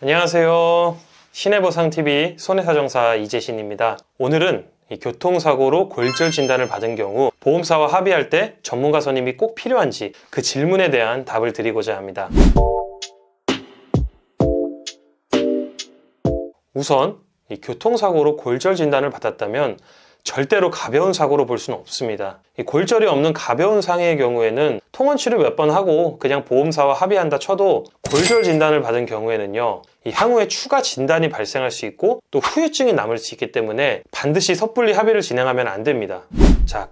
안녕하세요. 신해보상TV 손해사정사 이재신입니다. 오늘은 교통사고로 골절 진단을 받은 경우 보험사와 합의할 때 전문가 선임이 꼭 필요한지 그 질문에 대한 답을 드리고자 합니다. 우선 교통사고로 골절 진단을 받았다면 절대로 가벼운 사고로 볼 수는 없습니다. 골절이 없는 가벼운 상해의 경우에는 통원치료 몇 번 하고 그냥 보험사와 합의한다 쳐도 골절 진단을 받은 경우에는요, 향후에 추가 진단이 발생할 수 있고 또 후유증이 남을 수 있기 때문에 반드시 섣불리 합의를 진행하면 안 됩니다. 자,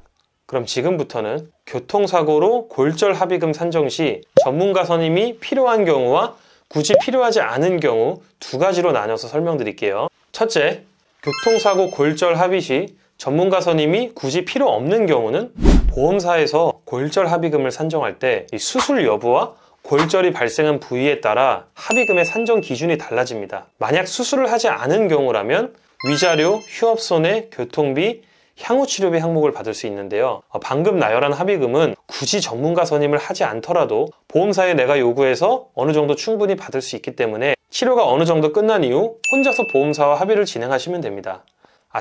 그럼 지금부터는 교통사고로 골절 합의금 산정 시 전문가 선임이 필요한 경우와 굳이 필요하지 않은 경우 두 가지로 나눠서 설명드릴게요. 첫째, 교통사고 골절 합의 시 전문가 선임이 굳이 필요 없는 경우는 보험사에서 골절 합의금을 산정할 때 수술 여부와 골절이 발생한 부위에 따라 합의금의 산정 기준이 달라집니다. 만약 수술을 하지 않은 경우라면 위자료, 휴업손해, 교통비, 향후치료비 항목을 받을 수 있는데요. 방금 나열한 합의금은 굳이 전문가 선임을 하지 않더라도 보험사에 내가 요구해서 어느 정도 충분히 받을 수 있기 때문에 치료가 어느 정도 끝난 이후 혼자서 보험사와 합의를 진행하시면 됩니다.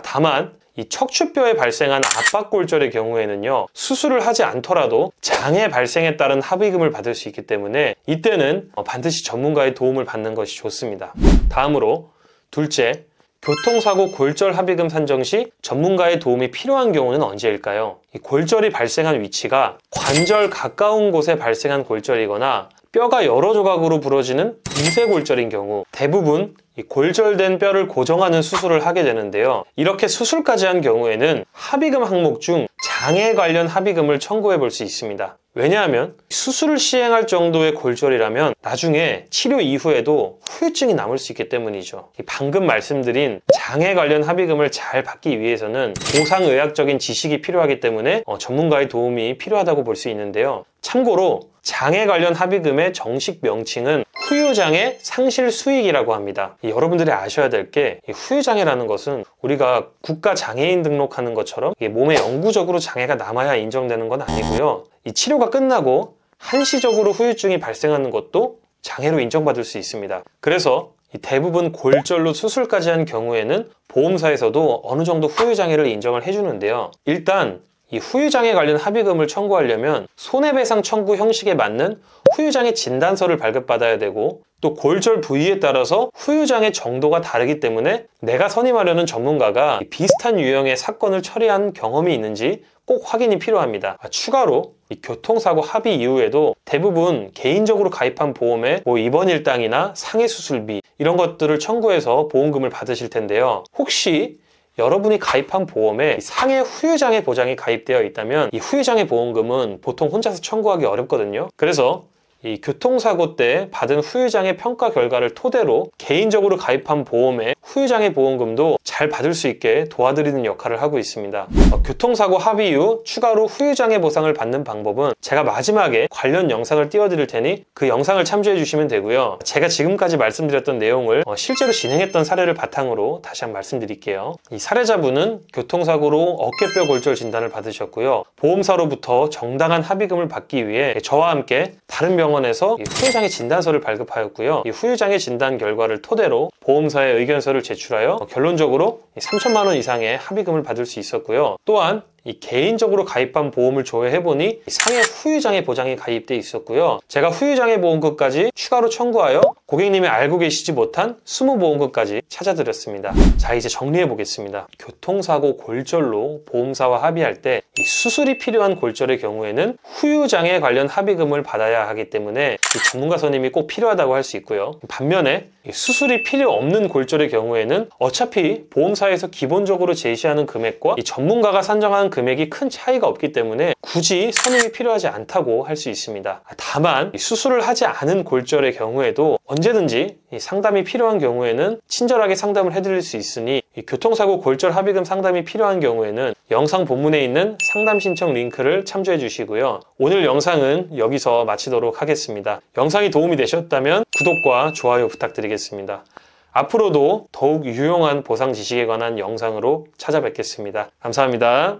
다만 이 척추뼈에 발생한 압박골절의 경우에는요, 수술을 하지 않더라도 장애 발생에 따른 합의금을 받을 수 있기 때문에 이때는 반드시 전문가의 도움을 받는 것이 좋습니다. 다음으로 둘째, 교통사고 골절 합의금 산정 시 전문가의 도움이 필요한 경우는 언제일까요? 이 골절이 발생한 위치가 관절 가까운 곳에 발생한 골절이거나 뼈가 여러 조각으로 부러지는 분쇄골절인 경우 대부분 이 골절된 뼈를 고정하는 수술을 하게 되는데요. 이렇게 수술까지 한 경우에는 합의금 항목 중 장애 관련 합의금을 청구해 볼 수 있습니다. 왜냐하면 수술을 시행할 정도의 골절이라면 나중에 치료 이후에도 후유증이 남을 수 있기 때문이죠. 방금 말씀드린 장애 관련 합의금을 잘 받기 위해서는 보상의학적인 지식이 필요하기 때문에 전문가의 도움이 필요하다고 볼 수 있는데요. 참고로 장애 관련 합의금의 정식 명칭은 후유장애 상실수익이라고 합니다. 여러분들이 아셔야 될 게 후유장애라는 것은 우리가 국가장애인 등록하는 것처럼 몸에 영구적으로 장애가 남아야 인정되는 건 아니고요. 이 치료가 끝나고 한시적으로 후유증이 발생하는 것도 장애로 인정받을 수 있습니다. 그래서 대부분 골절로 수술까지 한 경우에는 보험사에서도 어느 정도 후유장애를 인정을 해주는데요. 일단 이 후유장애 관련 합의금을 청구하려면 손해배상 청구 형식에 맞는 후유장애 진단서를 발급받아야 되고 또 골절 부위에 따라서 후유장애 정도가 다르기 때문에 내가 선임하려는 전문가가 비슷한 유형의 사건을 처리한 경험이 있는지 꼭 확인이 필요합니다. 추가로 이 교통사고 합의 이후에도 대부분 개인적으로 가입한 보험에 입원 일당이나 상해 수술비 이런 것들을 청구해서 보험금을 받으실 텐데요. 혹시 여러분이 가입한 보험에 상해 후유장애 보장이 가입되어 있다면 이 후유장애 보험금은 보통 혼자서 청구하기 어렵거든요. 그래서 이 교통사고 때 받은 후유장애 평가 결과를 토대로 개인적으로 가입한 보험의 후유장애 보험금도 잘 받을 수 있게 도와드리는 역할을 하고 있습니다. 교통사고 합의 이후 추가로 후유장애 보상을 받는 방법은 제가 마지막에 관련 영상을 띄워드릴 테니 그 영상을 참조해 주시면 되고요. 제가 지금까지 말씀드렸던 내용을 실제로 진행했던 사례를 바탕으로 다시 한번 말씀드릴게요. 이 사례자분은 교통사고로 어깨뼈 골절 진단을 받으셨고요. 보험사로부터 정당한 합의금을 받기 위해 저와 함께 다른 병원에서 후유장애 진단서를 발급하였고요. 이 후유장애 진단 결과를 토대로 보험사에 의견서를 제출하여 결론적으로 3천만 원 이상의 합의금을 받을 수 있었고요. 또한 이 개인적으로 가입한 보험을 조회해보니 상해 후유장애 보장이 가입돼 있었고요. 제가 후유장애 보험금까지 추가로 청구하여 고객님이 알고 계시지 못한 수모보험금까지 찾아드렸습니다. 자, 이제 정리해보겠습니다. 교통사고 골절로 보험사와 합의할 때 이 수술이 필요한 골절의 경우에는 후유장애 관련 합의금을 받아야 하기 때문에 이 전문가 선임이 꼭 필요하다고 할 수 있고요. 반면에 수술이 필요 없는 골절의 경우에는 어차피 보험사에서 기본적으로 제시하는 금액과 이 전문가가 산정한 금액이 큰 차이가 없기 때문에 굳이 선임이 필요하지 않다고 할 수 있습니다. 다만 수술을 하지 않은 골절의 경우에도 언제든지 상담이 필요한 경우에는 친절하게 상담을 해드릴 수 있으니 교통사고 골절 합의금 상담이 필요한 경우에는 영상 본문에 있는 상담 신청 링크를 참조해 주시고요. 오늘 영상은 여기서 마치도록 하겠습니다. 영상이 도움이 되셨다면 구독과 좋아요 부탁드리겠습니다. 앞으로도 더욱 유용한 보상 지식에 관한 영상으로 찾아뵙겠습니다. 감사합니다.